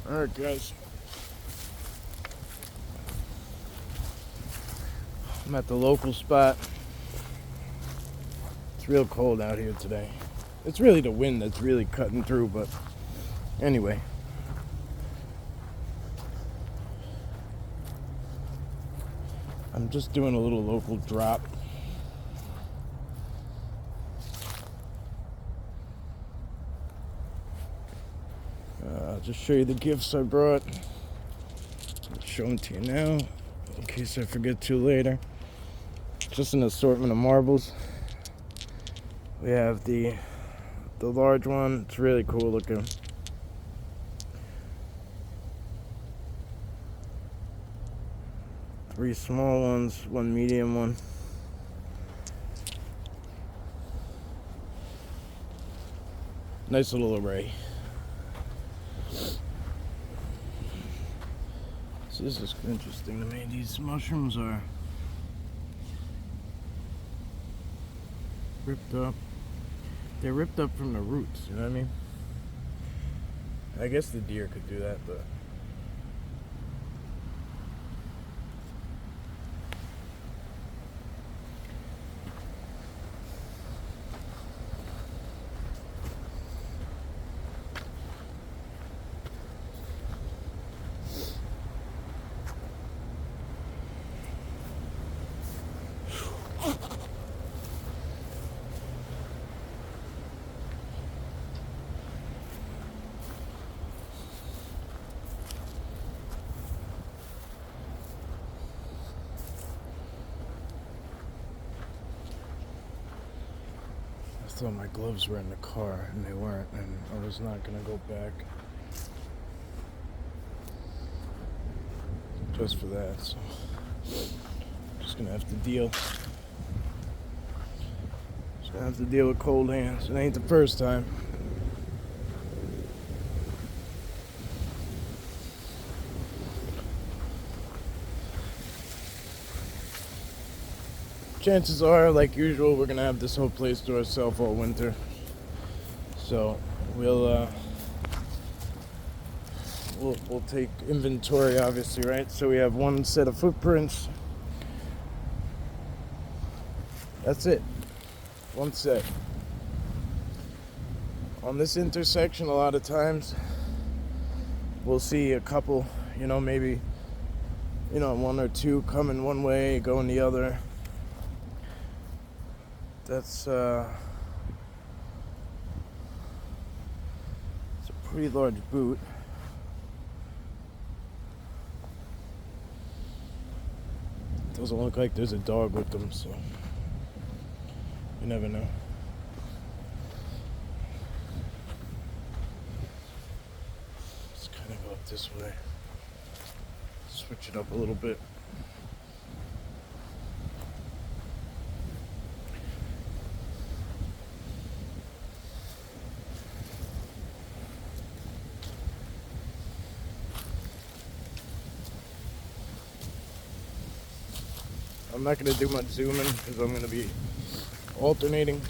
Alright guys, I'm at the local spot. It's real cold out here today. It's really the wind that's really cutting through, but anyway. I'm just doing a little local drop. I'll just show you the gifts I brought. I'll show them to you now, in case I forget to later. Just an assortment of marbles. We have the large one. It's really cool looking. Three small ones, one medium one. Nice little array. So this is interesting to me. These mushrooms are ripped up. They're ripped up from the roots, you know what I mean? I guess the deer could do that, but I thought my gloves were in the car, and they weren't, and I was not gonna go back just for that, so just gonna have to deal. Just gonna have to deal with cold hands. It ain't the first time. Chances are, like usual, we're gonna have this whole place to ourselves all winter. So we'll take inventory, obviously, right? So we have one set of footprints. That's it. One set. On this intersection, a lot of times we'll see a couple, maybe, one or two coming one way, going the other. That's it's a pretty large boot. Doesn't look like there's a dog with them, so you never know. Let's kind of go up this way. Switch it up a little bit. I'm not going to do much zooming because I'm going to be alternating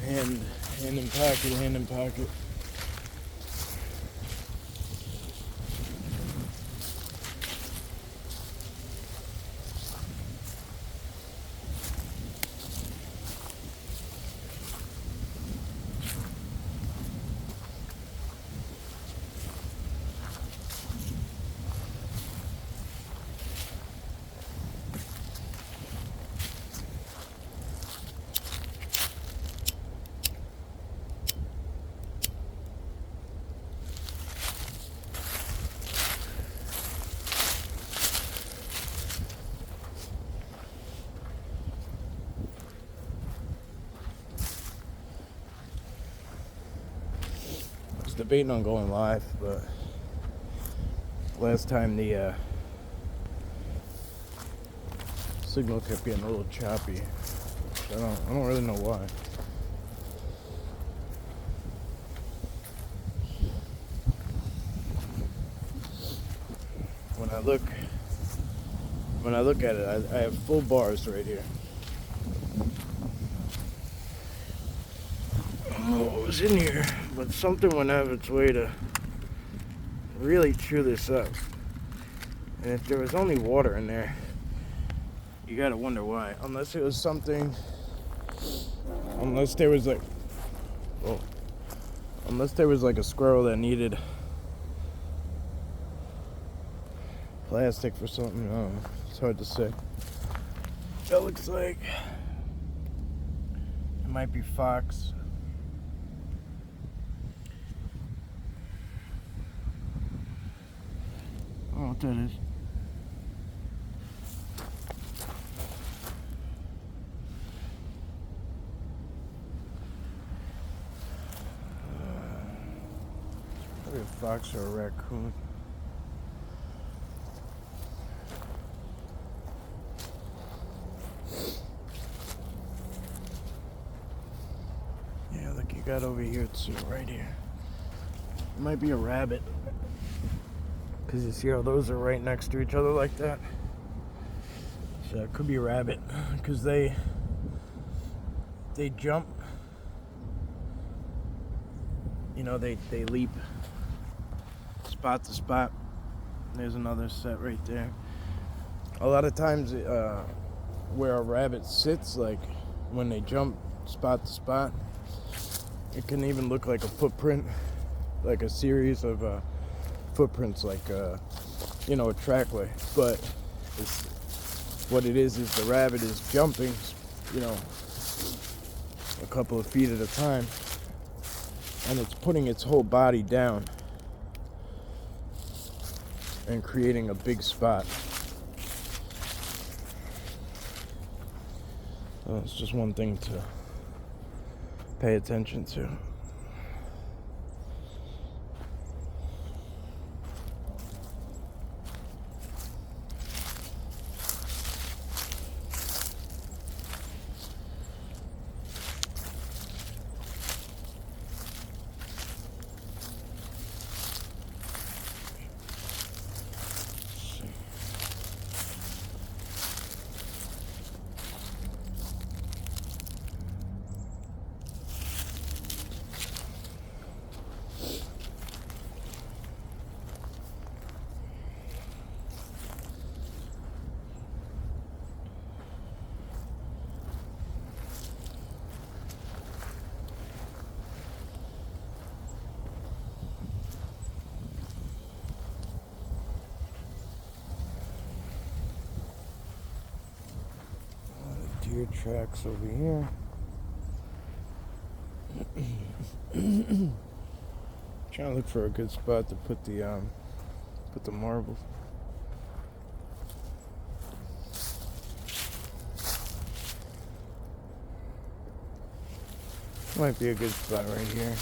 hand in pocket, hand in pocket. Debating on going live, but last time the signal kept getting a little choppy. I don't really know why. When I look at it, I have full bars right here. I don't know what was in here, but something went out of its way to really chew this up. And if there was only water in there, you gotta wonder why. Unless it was something, unless there was like, well, unless there was like a squirrel that needed plastic for something. I don't know. It's hard to say. That looks like it might be fox. I don't know what that is. Probably a fox or a raccoon. Yeah, look, you got over here too, right here. It might be a rabbit. Because you see how those are right next to each other like that? So it could be a rabbit. Because they jump. You know, they leap spot to spot. There's another set right there. A lot of times where a rabbit sits, like when they jump spot to spot, it can even look like a footprint, like a series of footprints, like you know, a trackway. But what it is the rabbit is jumping, you know, a couple of feet at a time, and it's putting its whole body down and creating a big spot. So it's just one thing to pay attention to. Deer tracks over here. Trying to look for a good spot to put the marbles. Might be a good spot right here.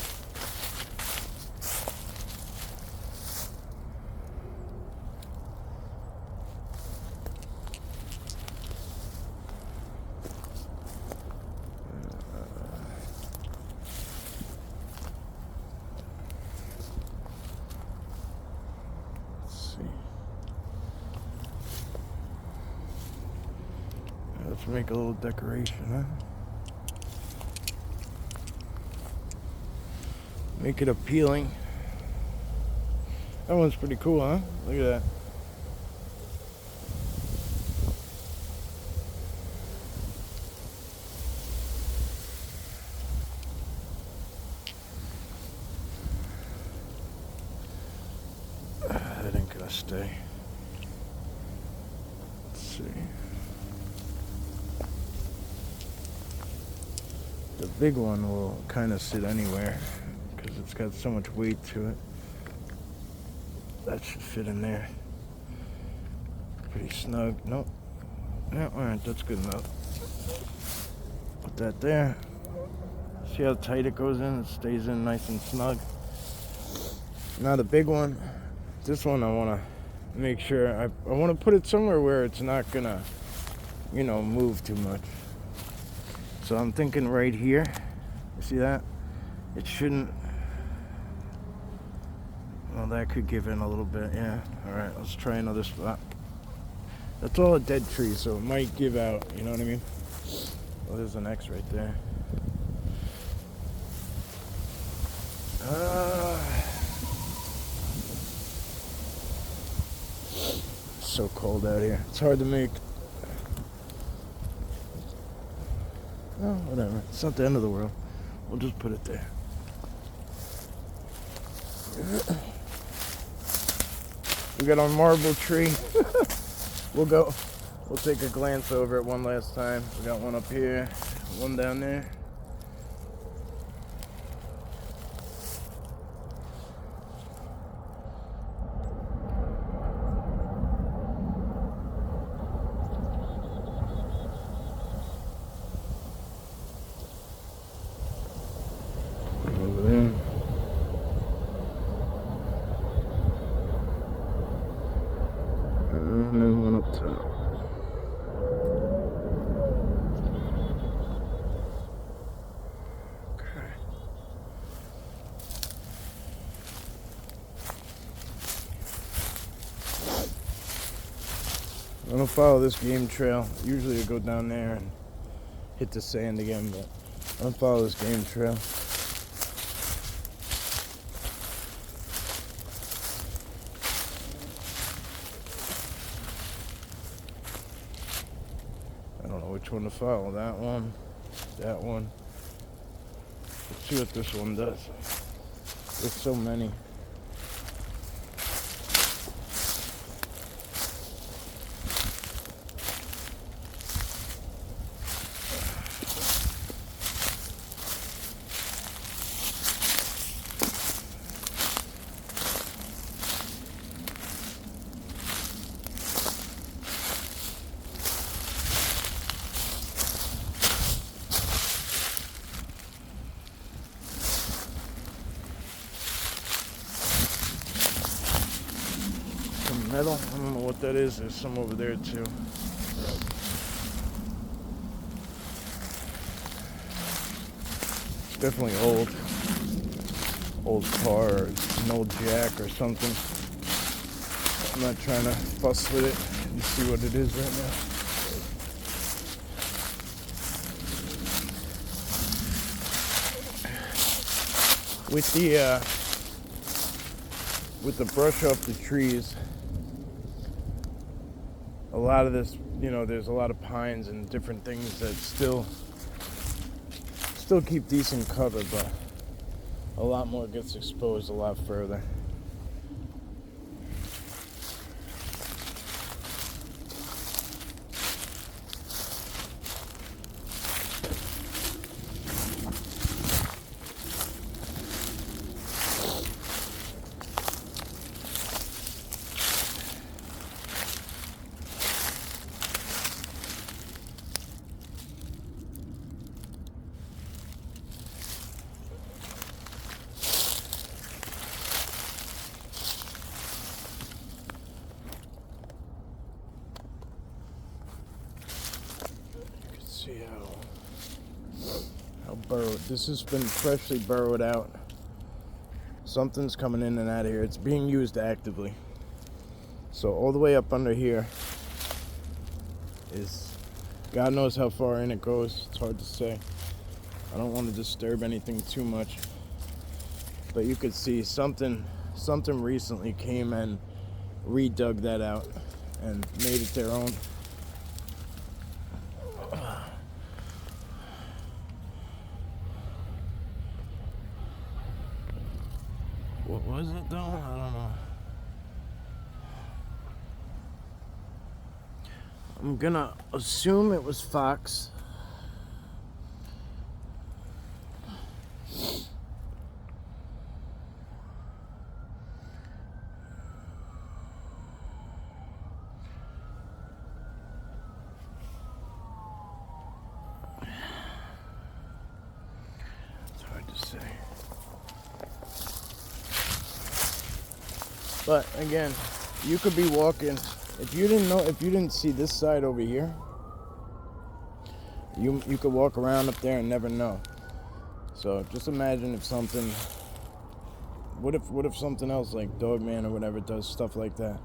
Let's make a little decoration, huh? Make it appealing. That one's pretty cool, huh? Look at that. That ain't gonna stay. Let's see. The big one will kind of sit anywhere because it's got so much weight to it. That should fit in there. Pretty snug. Nope. Yeah, alright, that's good enough. Put that there. See how tight it goes in? It stays in nice and snug. Now the big one, this one I want to make sure, I want to put it somewhere where it's not going to, you know, move too much. So I'm thinking right here. You see that? It shouldn't. Well, that could give in a little bit. Yeah. All right. Let's try another spot. That's all a dead tree, so it might give out. You know what I mean? Well, there's an X right there. so cold out here. It's hard to make. Oh, whatever. It's not the end of the world. We'll just put it there. We got our marble tree. We'll take a glance over it one last time. We got one up here, one down there. Over there. And then one up top. Okay. I'm gonna follow this game trail. Usually I go down there and hit the sand again, but I'm gonna follow this game trail. I don't know which one to follow. That one, that one. Let's see what this one does. There's so many. Metal. I don't know what that is. There's some over there too. It's definitely old car or an old jack or something. I'm not trying to fuss with it. You see what it is right now. With the brush off the trees, a lot of this, there's a lot of pines and different things that still keep decent cover, but a lot more gets exposed a lot further. See how burrowed. This has been freshly burrowed out. Something's coming in and out of here. It's being used actively. So all the way up under here is, God knows how far in it goes. It's hard to say. I don't want to disturb anything too much, but you could see something recently came and redug that out and made it their own. What was it though? I don't know. I'm gonna assume it was fox. It's hard to say. But again, you could be walking. If you didn't see this side over here, you could walk around up there and never know. So just imagine if something, what if something else like Dogman or whatever does stuff like that?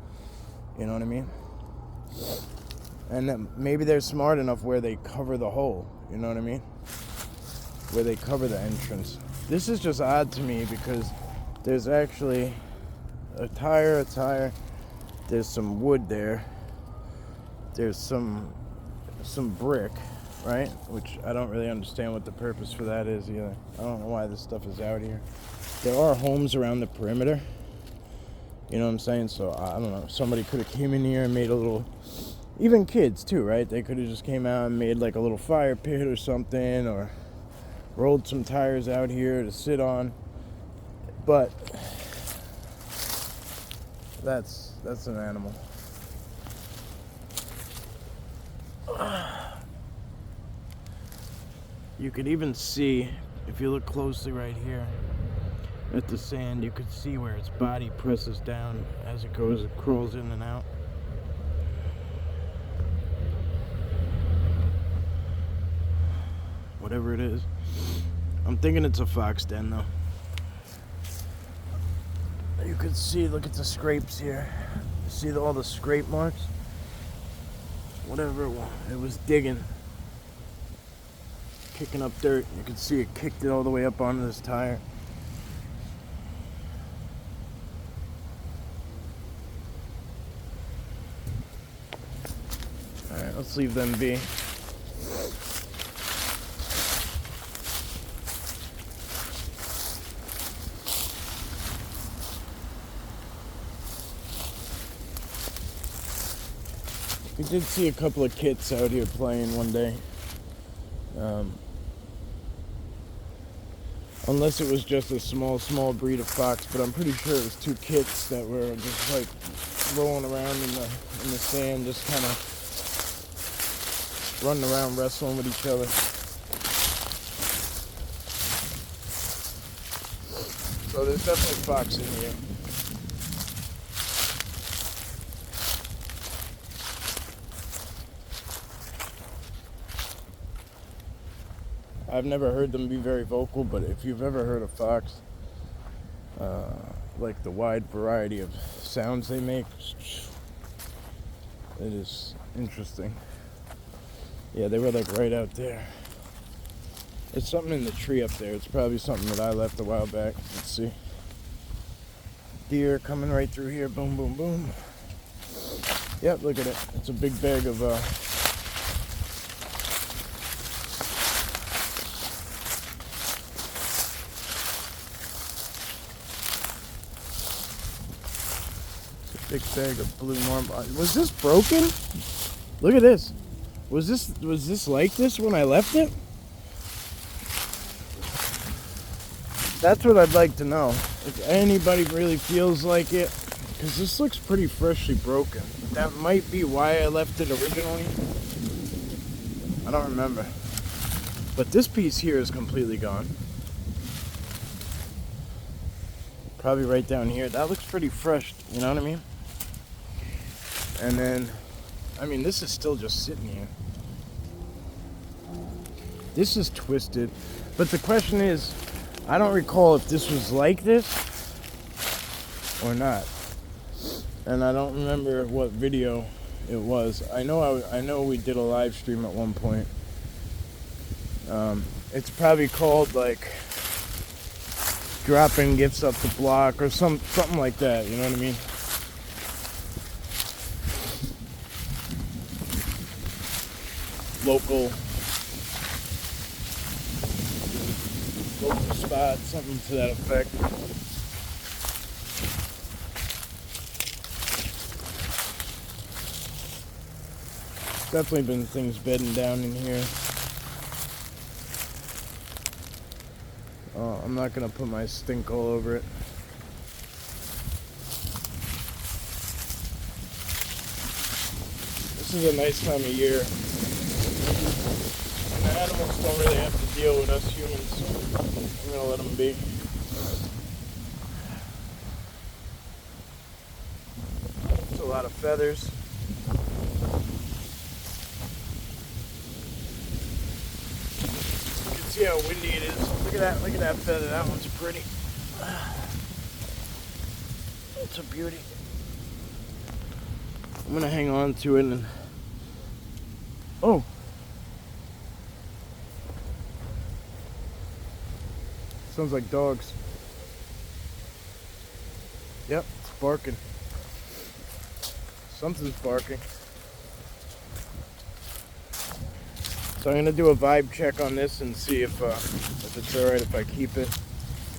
You know what I mean? And then maybe they're smart enough where they cover the hole. You know what I mean? Where they cover the entrance. This is just odd to me because there's actually a tire. There's some wood there. there's some brick, right? Which I don't really understand what the purpose for that is either. I don't know why this stuff is out here. There are homes around the perimeter. You know what I'm saying? So I don't know. Somebody could have came in here and made a little, even kids too, right? They could have just came out and made like a little fire pit or something, or rolled some tires out here to sit on. But that's an animal. You could even see, if you look closely right here at the sand, you could see where its body presses down as it crawls in and out. Whatever it is. I'm thinking it's a fox den though. You could see, look at the scrapes here. See all the scrape marks? Whatever it was digging. Kicking up dirt. You could see it kicked it all the way up onto this tire. Alright, let's leave them be. We did see a couple of kits out here playing one day. Unless it was just a small breed of fox, but I'm pretty sure it was two kits that were just like rolling around in the sand, just kind of running around wrestling with each other. So there's definitely fox in here. I've never heard them be very vocal, but if you've ever heard a fox, like the wide variety of sounds they make, it is interesting. Yeah, they were like right out there. There's something in the tree up there. It's probably something that I left a while back. Let's see. Deer coming right through here. Boom, boom, boom. Yep, look at it. It's a big bag of big bag of blue marble. Was this broken? Look at this. Was this like this when I left it? That's what I'd like to know. If anybody really feels like it, because this looks pretty freshly broken. That might be why I left it originally. I don't remember. But this piece here is completely gone. Probably right down here. That looks pretty fresh, you know what I mean? And then, I mean, this is still just sitting here. This is twisted. But the question is, I don't recall if this was like this or not. And I don't remember what video it was. I know we did a live stream at one point. It's probably called like dropping gifts up the block or something like that, you know what I mean? Local spot, something to that effect. Definitely been things bedding down in here. Oh, I'm not gonna put my stink all over it. This is a nice time of year. And the animals don't really have to deal with us humans, so I'm gonna let them be. It's a lot of feathers. You can see how windy it is. Look at that feather. That one's pretty. It's a beauty. I'm gonna hang on to it and oh. Sounds like dogs. Yep, it's barking. Something's barking. So I'm gonna do a vibe check on this and see if it's alright if I keep it.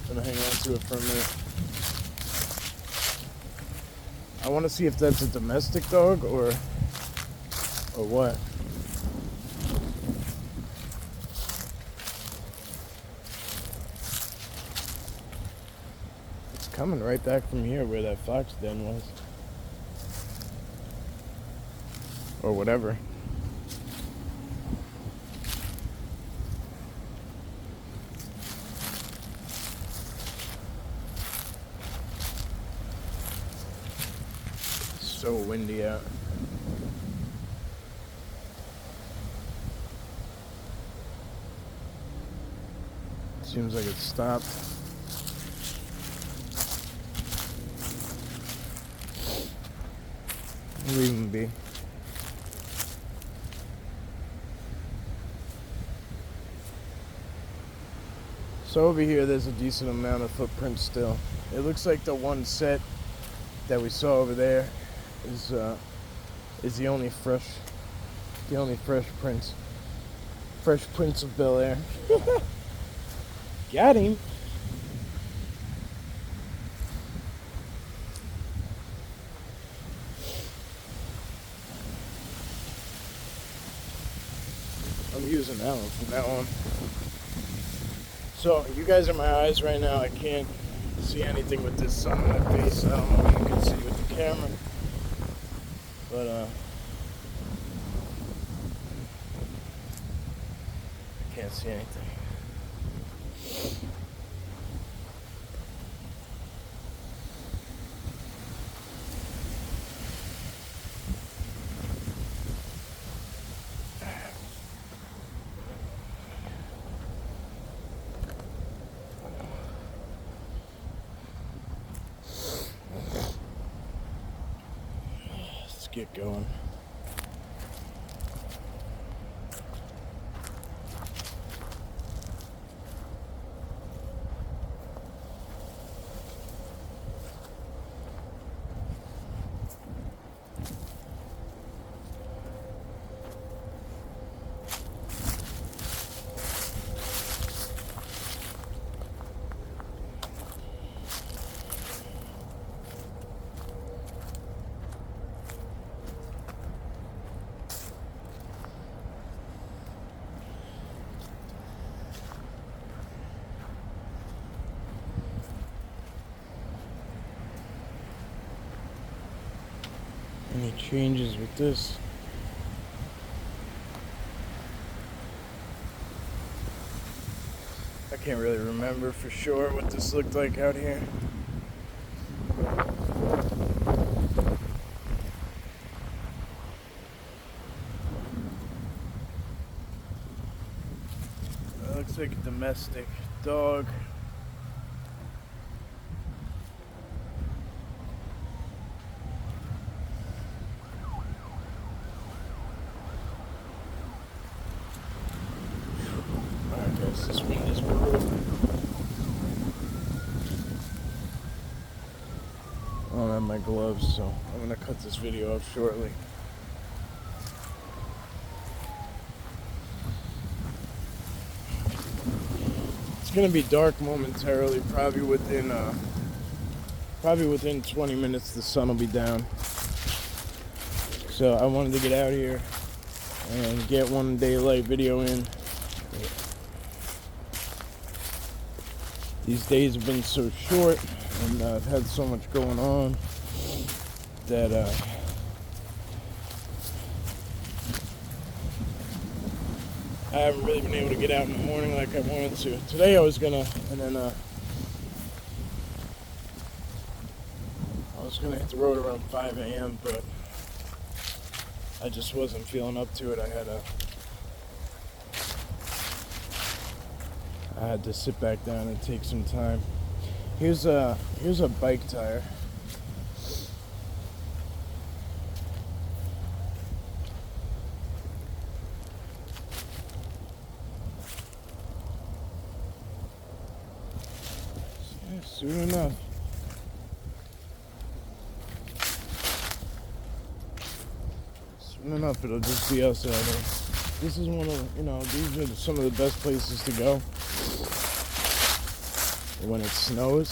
I'm gonna hang on to it for a minute. I want to see if that's a domestic dog or what. It's coming right back from here where that fox den was. Or whatever. It's so windy out. Seems like it stopped. Leave him be. So over here there's a decent amount of footprints still. It looks like the one set that we saw over there is the only fresh prints. Fresh Prince of Bel-Air. Got him. I'm using that one from now on. So, you guys are my eyes right now. I can't see anything with this sun on my face. I don't know if you can see with the camera. But, I can't see anything. Get going. Any changes with this? I can't really remember for sure what this looked like out here. It looks like a domestic dog. This wind is brutal. I don't have my gloves, so I'm gonna cut this video off shortly. It's gonna be dark momentarily, probably within 20 minutes the sun will be down. So I wanted to get out here and get one daylight video in. These days have been so short, and I've had so much going on that I haven't really been able to get out in the morning like I wanted to. Today I was gonna, and then I was gonna hit the road around 5 a.m., but I just wasn't feeling up to it. I had to sit back down and take some time. Here's a bike tire. Yeah, soon enough. Soon enough, it'll just be us out here. this is one of, these are some of the best places to go when it snows.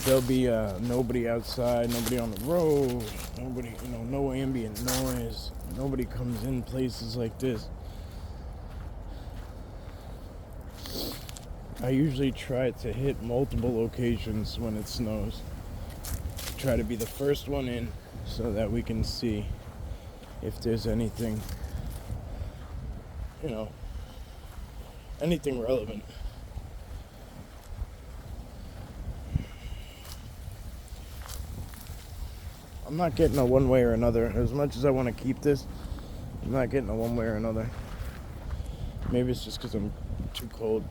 There'll be nobody outside, nobody on the road, nobody, no ambient noise. Nobody comes in places like this. I usually try to hit multiple locations when it snows. Try to be the first one in so that we can see if there's anything, anything relevant. I'm not getting a one way or another. As much as I want to keep this, I'm not getting a one way or another. Maybe it's just because I'm too cold.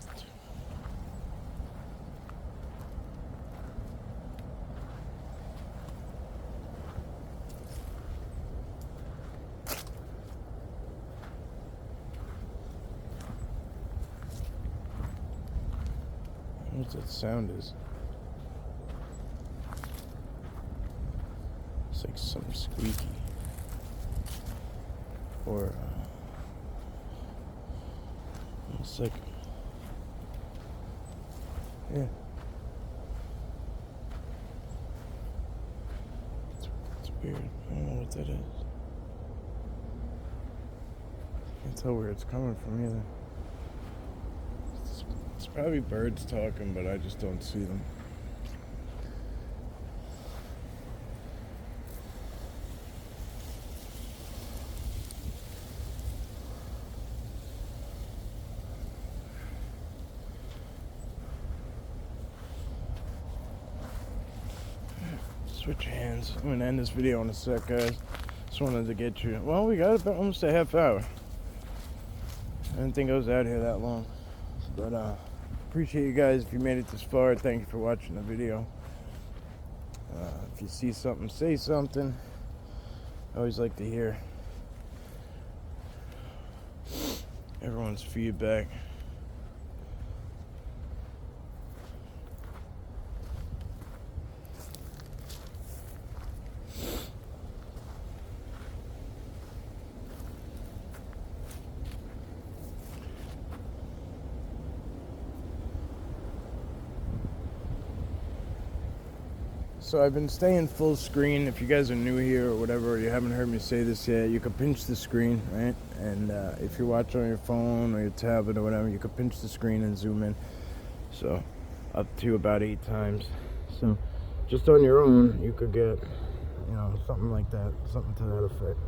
What that sound is? It's like something squeaky. Or it's like, yeah. It's weird. I don't know what that is. Can't tell where it's coming from either. It's probably birds talking, but I just don't see them. Switch hands. I'm gonna end this video in a sec, guys. Just wanted to get you. Well, we got about almost a half hour. I didn't think I was out here that long. But appreciate you guys. If you made it this far, thank you for watching the video. If you see something, say something. I always like to hear everyone's feedback. So I've been staying full screen. If you guys are new here or whatever, or you haven't heard me say this yet, you can pinch the screen, right? And if you're watching on your phone or your tablet or whatever, you can pinch the screen and zoom in. So up to about 8 times. So just on your own, you could get, something like that, something to that effect.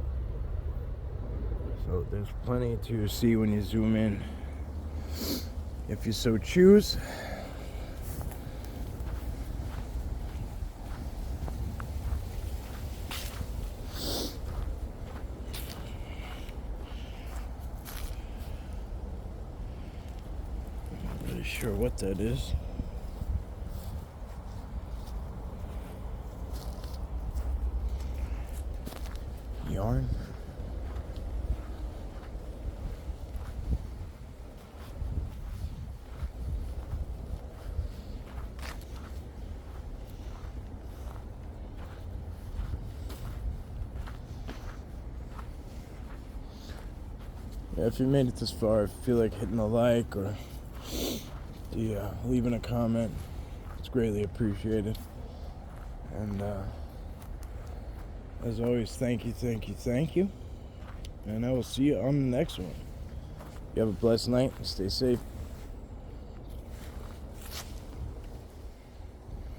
So there's plenty to see when you zoom in, if you so choose. Sure what that is. Yarn. Yeah, if you made it this far, if you feel like hitting a like or leaving a comment, it's greatly appreciated. And as always, thank you. And I will see you on the next one. You have a blessed night. Stay safe.